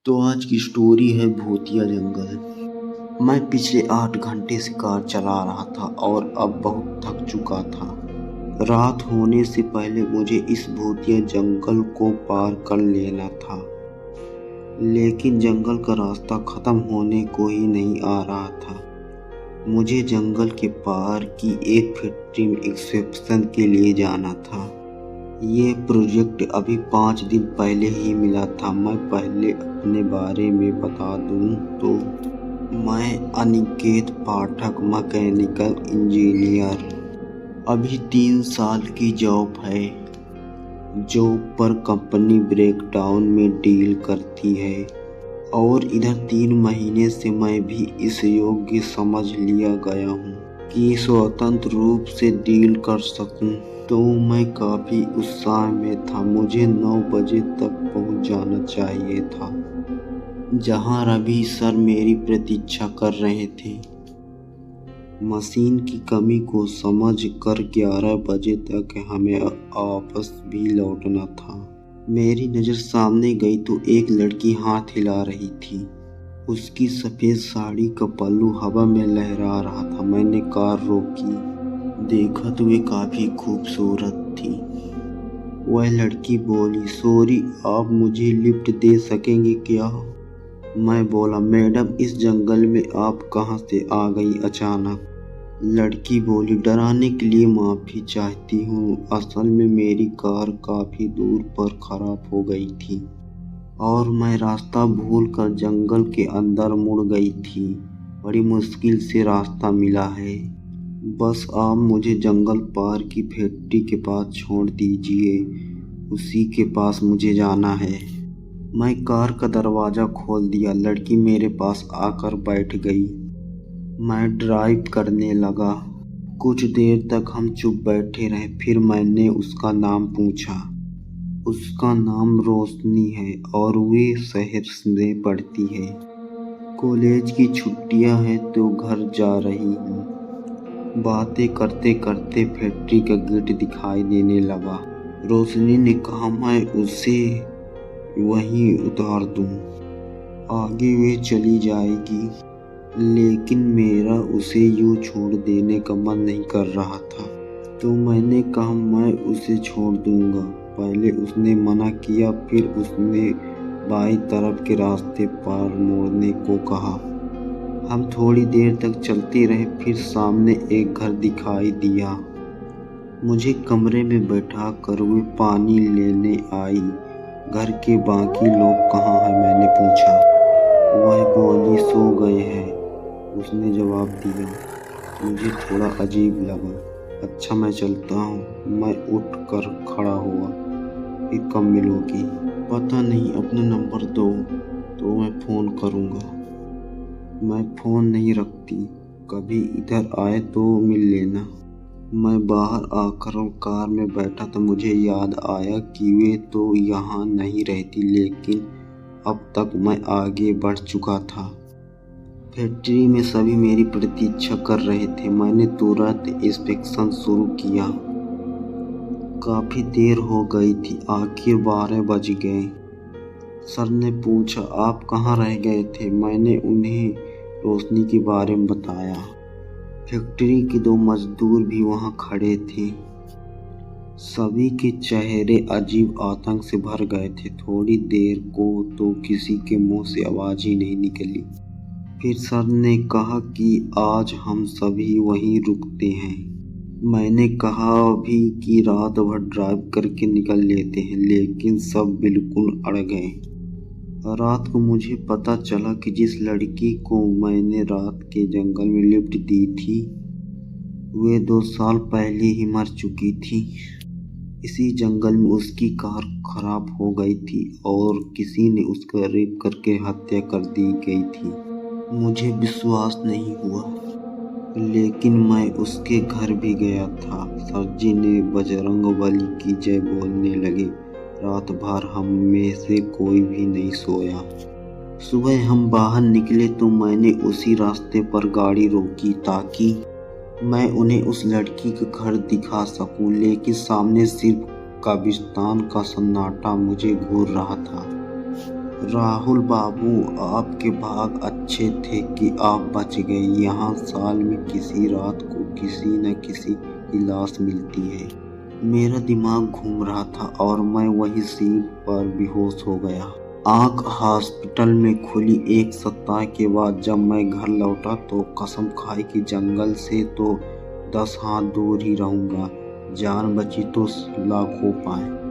तो आज की स्टोरी है भूतिया जंगल। मैं पिछले 8 घंटे से कार चला रहा था और अब बहुत थक चुका था। रात होने से पहले मुझे इस भूतिया जंगल को पार कर लेना था, लेकिन जंगल का रास्ता खत्म होने को ही नहीं आ रहा था। मुझे जंगल के पार की एक फैक्ट्री में इंस्पेक्शन के लिए जाना था। ये प्रोजेक्ट अभी 5 दिन पहले ही मिला था। मैं पहले अपने बारे में बता दूं तो मैं अनिकेत पाठक, मैकेनिकल इंजीनियर। अभी 3 साल की जॉब है। जॉब पर कंपनी ब्रेकडाउन में डील करती है और इधर 3 महीने से मैं भी इस योग्य समझ लिया गया हूँ कि स्वतंत्र रूप से डील कर सकूं। तो मैं काफ़ी उत्साह में था। मुझे 9 बजे तक पहुंच जाना चाहिए था, जहां रवि सर मेरी प्रतीक्षा कर रहे थे। मशीन की कमी को समझ कर 11 बजे तक हमें वापस भी लौटना था। मेरी नज़र सामने गई तो एक लड़की हाथ हिला रही थी। उसकी सफ़ेद साड़ी का पल्लू हवा में लहरा रहा था। मैंने कार रोकी, देखा तो वे काफ़ी खूबसूरत थी। वह लड़की बोली, सॉरी, आप मुझे लिफ्ट दे सकेंगे क्या? मैं बोला, मैडम, इस जंगल में आप कहाँ से आ गई अचानक? लड़की बोली, डराने के लिए माफ़ी चाहती हूँ। असल में मेरी कार काफ़ी दूर पर खराब हो गई थी और मैं रास्ता भूलकर जंगल के अंदर मुड़ गई थी। बड़ी मुश्किल से रास्ता मिला है। बस आप मुझे जंगल पार की फैक्ट्री के पास छोड़ दीजिए, उसी के पास मुझे जाना है। मैं कार का दरवाज़ा खोल दिया। लड़की मेरे पास आकर बैठ गई। मैं ड्राइव करने लगा। कुछ देर तक हम चुप बैठे रहे। फिर मैंने उसका नाम पूछा। उसका नाम रोशनी है और वे शहर में पढ़ती है। कॉलेज की छुट्टियां हैं तो घर जा रही हूँ। बातें करते करते फैक्ट्री का गेट दिखाई देने लगा। रोशनी ने कहा, मैं उसे वहीं उतार दूं। आगे वे चली जाएगी, लेकिन मेरा उसे यूं छोड़ देने का मन नहीं कर रहा था। तो मैंने कहा, मैं उसे छोड़ दूंगा। पहले उसने मना किया, फिर उसने बाईं तरफ के रास्ते पर मोड़ने को कहा। हम थोड़ी देर तक चलते रहे। फिर सामने एक घर दिखाई दिया। मुझे कमरे में बैठा कर वे पानी लेने आई। घर के बाकी लोग कहाँ हैं, मैंने पूछा। वह बोली, सो गए हैं, उसने जवाब दिया। मुझे थोड़ा अजीब लगा। अच्छा, मैं चलता हूँ। मैं उठ कर खड़ा हुआ। फिर कब मिलोगी? पता नहीं, अपना नंबर दो तो मैं फ़ोन करूँगा। मैं फ़ोन नहीं रखती, कभी इधर आए तो मिल लेना। मैं बाहर आकर कार में बैठा तो मुझे याद आया कि वे तो यहाँ नहीं रहती, लेकिन अब तक मैं आगे बढ़ चुका था। फैक्ट्री में सभी मेरी प्रतीक्षा कर रहे थे। मैंने तुरंत इंस्पेक्शन शुरू किया। काफ़ी देर हो गई थी, आखिर 12 बज गए। सर ने पूछा, आप कहाँ रह गए थे? मैंने उन्हें रोशनी के बारे में बताया। फैक्ट्री के 2 मजदूर भी वहाँ खड़े थे। सभी के चेहरे अजीब आतंक से भर गए थे। थोड़ी देर को तो किसी के मुंह से आवाज़ ही नहीं निकली। फिर सर ने कहा कि आज हम सभी वहीं रुकते हैं। मैंने कहा भी कि रात भर ड्राइव करके निकल लेते हैं, लेकिन सब बिल्कुल अड़ गए। रात को मुझे पता चला कि जिस लड़की को मैंने रात के जंगल में लिफ्ट दी थी, वे 2 साल पहले ही मर चुकी थी। इसी जंगल में उसकी कार खराब हो गई थी और किसी ने उसका रेप करके हत्या कर दी गई थी। मुझे विश्वास नहीं हुआ, लेकिन मैं उसके घर भी गया था। सर जी ने बजरंगबली की जय बोलने लगे। रात भर हम में से कोई भी नहीं सोया। सुबह हम बाहर निकले तो मैंने उसी रास्ते पर गाड़ी रोकी ताकि मैं उन्हें उस लड़की का घर दिखा सकूं, लेकिन सामने सिर्फ कब्रिस्तान का सन्नाटा मुझे घूर रहा था। राहुल बाबू, आपके भाग अच्छे थे कि आप बच गए। यहाँ साल में किसी रात को किसी न किसी की लाश मिलती है। मेरा दिमाग घूम रहा था और मैं वही सीट पर बेहोश हो गया। आँख हॉस्पिटल में खुली। एक सप्ताह के बाद जब मैं घर लौटा तो कसम खाई कि जंगल से तो 10 हाथ दूर ही रहूँगा। जान बची तो लाखों पाए।